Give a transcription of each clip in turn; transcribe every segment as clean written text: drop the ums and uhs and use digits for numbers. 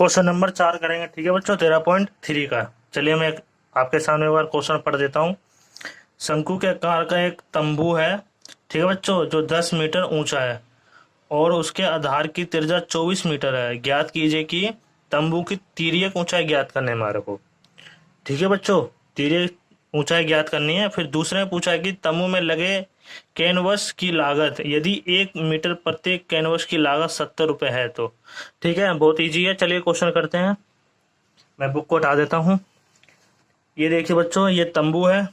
Question number 4 करेंगे। ठीक है बच्चों, 13.3 का। चलिए मैं आपके सामने एक बार क्वेश्चन पढ़ देता हूँ। शंकु के आकार का एक तंबू है, ठीक है बच्चों, जो 10 मीटर ऊंचा है और उसके आधार की त्रिज्या 24 मीटर है। ज्ञात कीजिए कि तंबू की तिर्यक ऊंचाई ज्ञात करने हमारे को। ठीक है बच्चों, तिर्यक ऊंचाई ज्ञात करनी है। फिर दूसरे में पूछा है कि तंबू में लगे कैनवस की लागत, यदि 1 मीटर प्रत्येक कैनवस की लागत 70 रुपए है तो। ठीक है, बहुत इजी है। चलिए क्वेश्चन करते हैं। मैं बुक को हटा देता हूँ। ये देखिए बच्चों, ये तंबू है,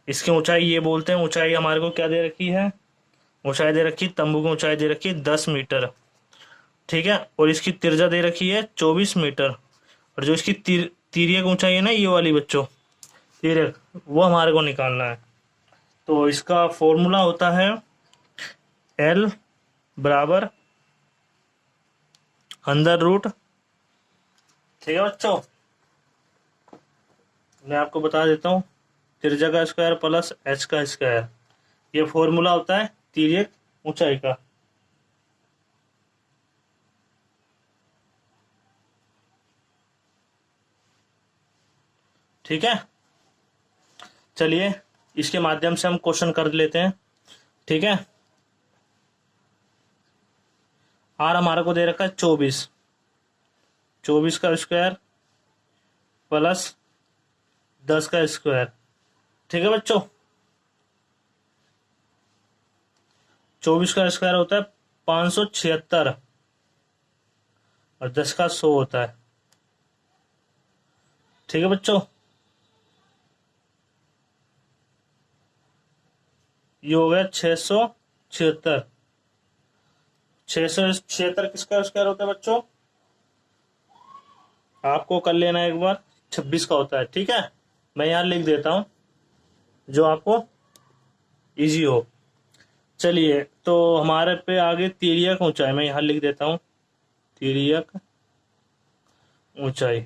इसकी ऊंचाई ये बोलते हैं। ऊंचाई हमारे को क्या दे रखी है? ऊंचाई दे रखी, तंबू की ऊंचाई दे रखी है 10 मीटर। ठीक है, और इसकी त्रिज्या दे रखी है 24 मीटर। और जो इसकी तिर्यक ऊंचाई है ना, ये वाली बच्चों, तिर्यक, वो हमारे को निकालना है। तो इसका फॉर्मूला होता है L बराबर अंडर रूट। ठीक है बच्चों, मैं आपको बता देता हूँ, त्रिज्या का स्क्वायर प्लस h का स्क्वायर, ये फॉर्मूला होता है तिर्यक ऊंचाई का। ठीक है, चलिए इसके माध्यम से हम क्वेश्चन कर लेते हैं। ठीक है, आर हमारे को दे रखा है 24, 24 का स्क्वायर प्लस 10 का स्क्वायर। ठीक है बच्चों, 24 का स्क्वायर होता है 576 और 10 का 100 होता है। ठीक है बच्चों, ये हो गया 676। 676 किसका स्क्वायर होता है बच्चों? आपको कर लेना है एक बार, 26 का होता है। ठीक है, मैं यहां लिख देता हूं जो आपको इजी हो। चलिए, तो हमारे पे आगे तिर्यक ऊंचाई, मैं यहां लिख देता हूं तिर्यक ऊंचाई।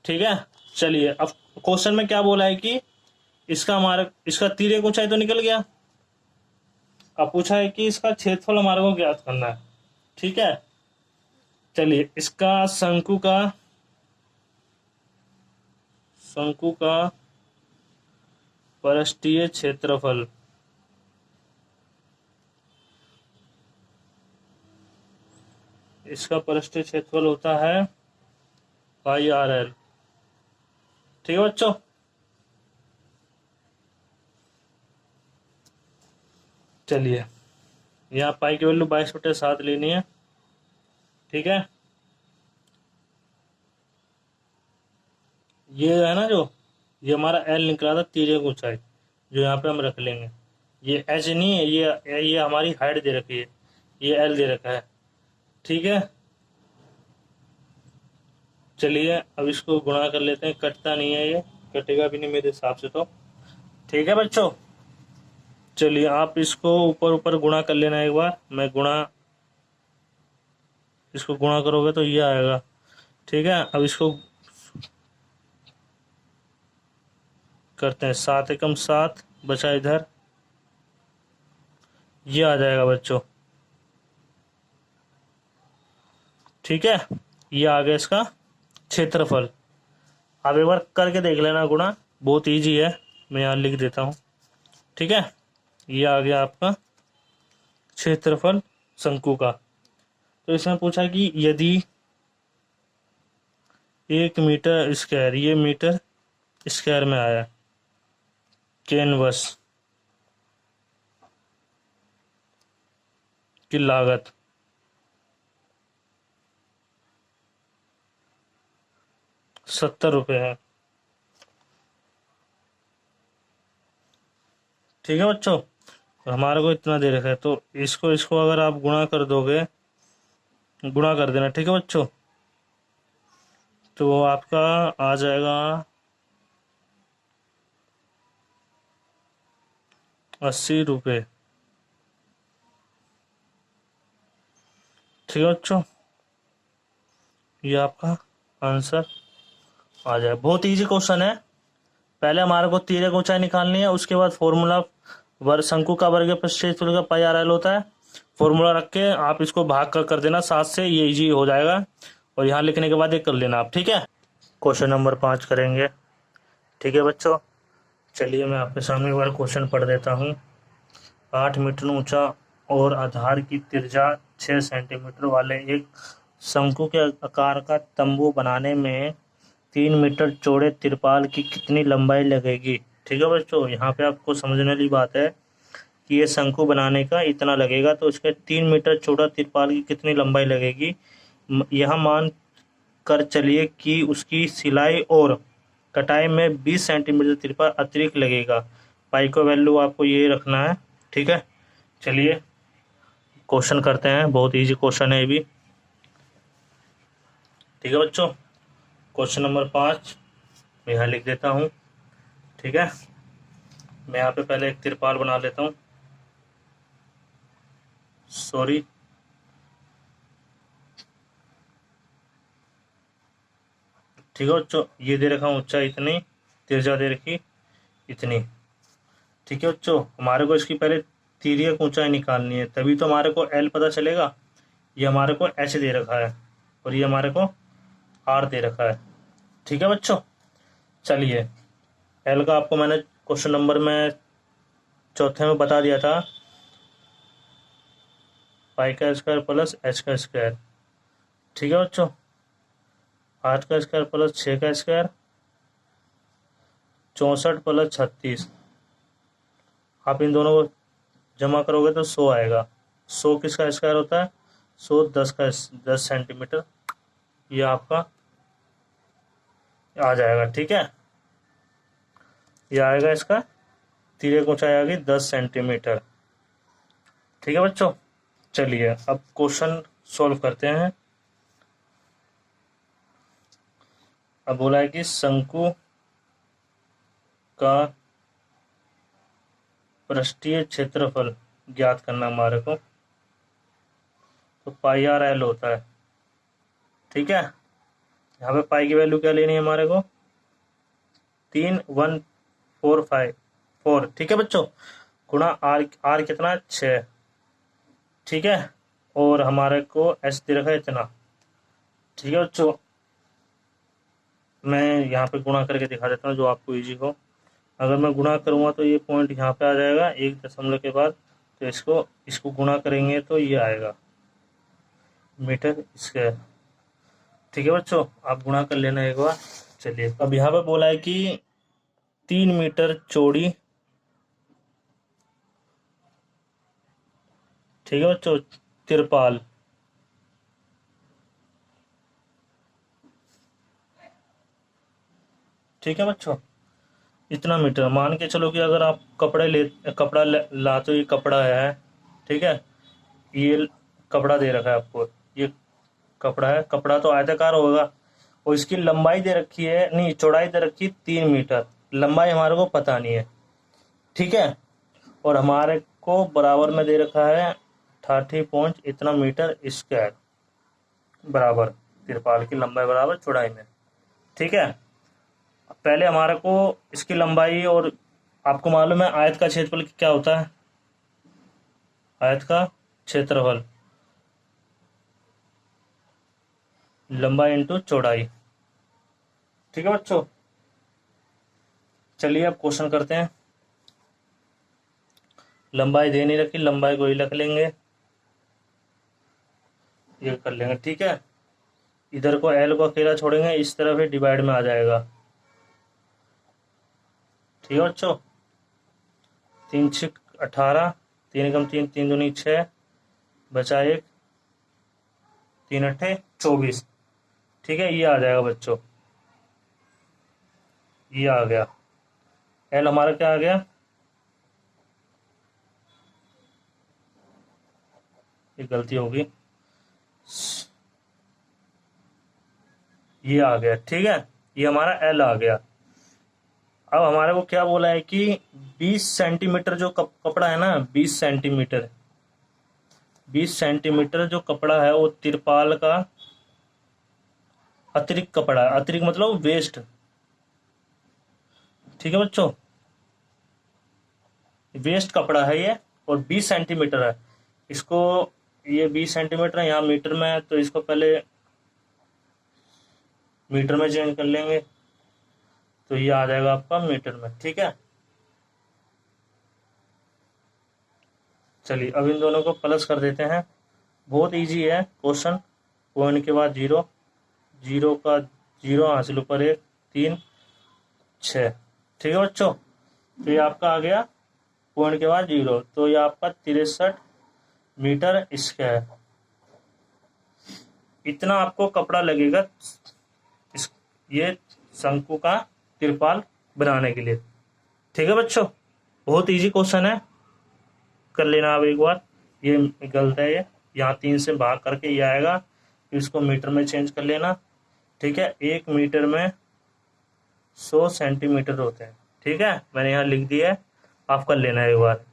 ठीक है, चलिए अब क्वेश्चन में क्या बोला है कि इसका तिर्यक ऊंचाई तो निकल गया। अब पूछा है कि इसका क्षेत्रफल हमारे को ज्ञात करना है। ठीक है, चलिए इसका शंकु का पृष्ठीय क्षेत्रफल, इसका पृष्ठीय क्षेत्रफल होता है पाई आर एल। ठीक है बच्चों, चलिए यहाँ पाई की वैल्यू 22/7 लेनी है। ठीक है, ये है ना, जो ये हमारा एल निकला था तिर्यक ऊंचाई, जो यहाँ पे हम रख लेंगे। ये एच नहीं है, ये हमारी हाइट दे रखी है, ये एल दे रखा है। ठीक है, चलिए अब इसको गुणा कर लेते हैं। कटता नहीं है, ये कटेगा भी नहीं मेरे हिसाब से तो। ठीक है बच्चों, चलिए आप इसको ऊपर ऊपर गुणा कर लेना एक बार। इसको गुणा करोगे तो ये आएगा। ठीक है, अब इसको करते हैं, 7 एकम 7 बचा इधर, ये आ जाएगा बच्चों। ठीक है, ये आ गया इसका क्षेत्रफल। आप एक बार करके देख लेना गुणा, बहुत इजी है, मैं यहाँ लिख देता हूँ। ठीक है, ये आ गया आपका क्षेत्रफल शंकु का। तो इसमें पूछा कि यदि 1 मीटर स्क्वायर, ये मीटर स्क्वायर में आया, कैनवस की लागत 70 रुपये है। ठीक है बच्चों, तो हमारे को इतना दे रखा है, तो इसको इसको अगर आप गुणा कर दोगे, गुणा कर देना। ठीक है बच्चों, तो आपका आ जाएगा 80 रुपये। ठीक है बच्चों, ये आपका आंसर आ जाए। बहुत इजी क्वेश्चन है। पहले हमारे को तिर्यक ऊंचाई निकालनी है, उसके बाद फॉर्मूला शंकु का वर्ग क्षेत्रफल का पाई आर एल होता है। फॉर्मूला रख के आप इसको भाग कर देना 7 से, ये इजी हो जाएगा। और यहाँ लिखने के बाद ये कर लेना आप, ठीक है। क्वेश्चन नंबर 5 करेंगे, ठीक है बच्चों। चलिए मैं आपके सामने एक बार क्वेश्चन पढ़ देता हूँ। 8 मीटर ऊंचा और आधार की त्रिज्या 6 सेंटीमीटर वाले एक शंकु के आकार का तंबू बनाने में 3 मीटर चौड़े तिरपाल की कितनी लंबाई लगेगी। ठीक है बच्चों, यहाँ पे आपको समझने वाली बात है कि ये शंकु बनाने का इतना लगेगा, तो इसके 3 मीटर चौड़ा तिरपाल की कितनी लंबाई लगेगी। यहाँ मान कर चलिए कि उसकी सिलाई और कटाई में 20 सेंटीमीटर तिरपाल अतिरिक्त लगेगा। पाई का वैल्यू आपको ये रखना है, ठीक है। चलिए क्वेश्चन करते हैं, बहुत इजी क्वेश्चन है ये भी, ठीक है बच्चों। क्वेश्चन नंबर 5 मैं यहाँ लिख देता हूँ, ठीक है। मैं यहाँ पे पहले एक तिरपाल बना लेता हूँ, सॉरी। ठीक है बच्चों, ये दे रखा ऊंचाई इतनी, तिरछा दे रखी इतनी, ठीक है बच्चों। हमारे को इसकी पहले तिर्यक ऊंचाई निकालनी है, तभी तो हमारे को एल पता चलेगा। ये हमारे को एच दे रखा है और ये हमारे को आर दे रखा है, ठीक है बच्चों। चलिए एल का आपको मैंने क्वेश्चन नंबर में चौथे में बता दिया था, पाई का स्क्वायर प्लस एच का स्क्वायर, ठीक है बच्चों। 8 का स्क्वायर प्लस 6 का स्क्वायर 64 प्लस 36, आप इन दोनों को जमा करोगे तो 100 आएगा। 100 किसका स्क्वायर होता है, 100 10 का 10 सेंटीमीटर, ये आपका आ जाएगा, ठीक है। ये आएगा इसका तिर्यक ऊंचाई आ गई 10 सेंटीमीटर, ठीक है बच्चों। चलिए अब क्वेश्चन सॉल्व करते हैं। अब बोला है कि शंकु का पृष्ठीय क्षेत्रफल ज्ञात करना हमारे को, तो पाई आर एल होता है, ठीक है। यहाँ पे पाई की वैल्यू क्या लेनी है हमारे को, 31454, ठीक है बच्चों। गुणा आर, आर कितना 6, ठीक है। और हमारे को एच दे रखा है इतना, ठीक है बच्चों। मैं यहाँ पे गुणा करके दिखा देता हूँ जो आपको इजी हो। अगर मैं गुणा करूँगा तो ये पॉइंट यहाँ पे आ जाएगा 1 के बाद, तो इसको गुणा करेंगे तो ये आएगा मीटर स्क्वायर, ठीक है बच्चों। आप गुणा कर लेना एक बार। चलिए अब यहाँ पे बोला है कि 3 मीटर चौड़ी, ठीक है बच्चों, तिरपाल, ठीक है बच्चों। इतना मीटर मान के चलो कि अगर आप कपड़ा लाते हो, ये कपड़ा है, ठीक है। ये कपड़ा दे रखा है आपको, ये कपड़ा है, कपड़ा तो आयताकार होगा और इसकी लंबाई दे रखी है, नहीं चौड़ाई दे रखी है 3 मीटर, लंबाई हमारे को पता नहीं है, ठीक है। और हमारे को बराबर में दे रखा है 30 पॉइंट इतना मीटर स्क्वायर, बराबर तिरपाल की लंबाई बराबर चौड़ाई में, ठीक है। पहले हमारे को इसकी लंबाई, और आपको मालूम है आयत का क्षेत्रफल क्या होता है, आयत का क्षेत्रफल लंबाई इंटू चौड़ाई, ठीक है बच्चों। चलिए अब क्वेश्चन करते हैं। लंबाई दे नहीं रखी, लंबाई को ही रख लेंगे, ये कर लेंगे, ठीक है। इधर को एल को अकेला छोड़ेंगे, इस तरफ ही डिवाइड में आ जाएगा, ठीक है बच्चों। 3 6 18, 3 एकम 3, 3 दूनी 6, बचा 1, 3 अट्ठे 24, ठीक है। ये आ जाएगा बच्चों, ये आ गया। एल हमारा क्या आ गया, ये गलती होगी, ये आ गया, ठीक है। ये हमारा एल आ गया। अब हमारे को क्या बोला है कि 20 सेंटीमीटर जो कपड़ा है ना, 20 सेंटीमीटर, 20 सेंटीमीटर जो कपड़ा है वो तिरपाल का अतिरिक्त कपड़ा है, अतिरिक्त मतलब वेस्ट, ठीक है बच्चों। वेस्ट कपड़ा है ये और 20 सेंटीमीटर है, इसको, ये 20 सेंटीमीटर है, यहाँ मीटर में है, तो इसको पहले मीटर में चेंज कर लेंगे, तो ये आ जाएगा आपका मीटर में। ठीक है, चलिए अब इन दोनों को प्लस कर देते हैं। बहुत इजी है क्वेश्चन। पॉइंट के बाद जीरो, जीरो का जीरो हासिल ऊपर 1, 3, 6। ठीक है बच्चों, तो ये आपका आ गया पॉइंट के बाद जीरो, तो ये आपका 63 मीटर स्क्वायर। इतना आपको कपड़ा लगेगा ये शंकु का तिरपाल बनाने के लिए। ठीक है बच्चों, बहुत इजी क्वेश्चन है, कर लेना आप एक बार। ये गलत है, ये यहाँ 3 से भाग करके ये आएगा, फिर इसको मीटर में चेंज कर लेना। ठीक है, 1 मीटर में 100 सेंटीमीटर होते हैं। ठीक है, मैंने यहाँ लिख दिया है, आप कर लेना एक बार।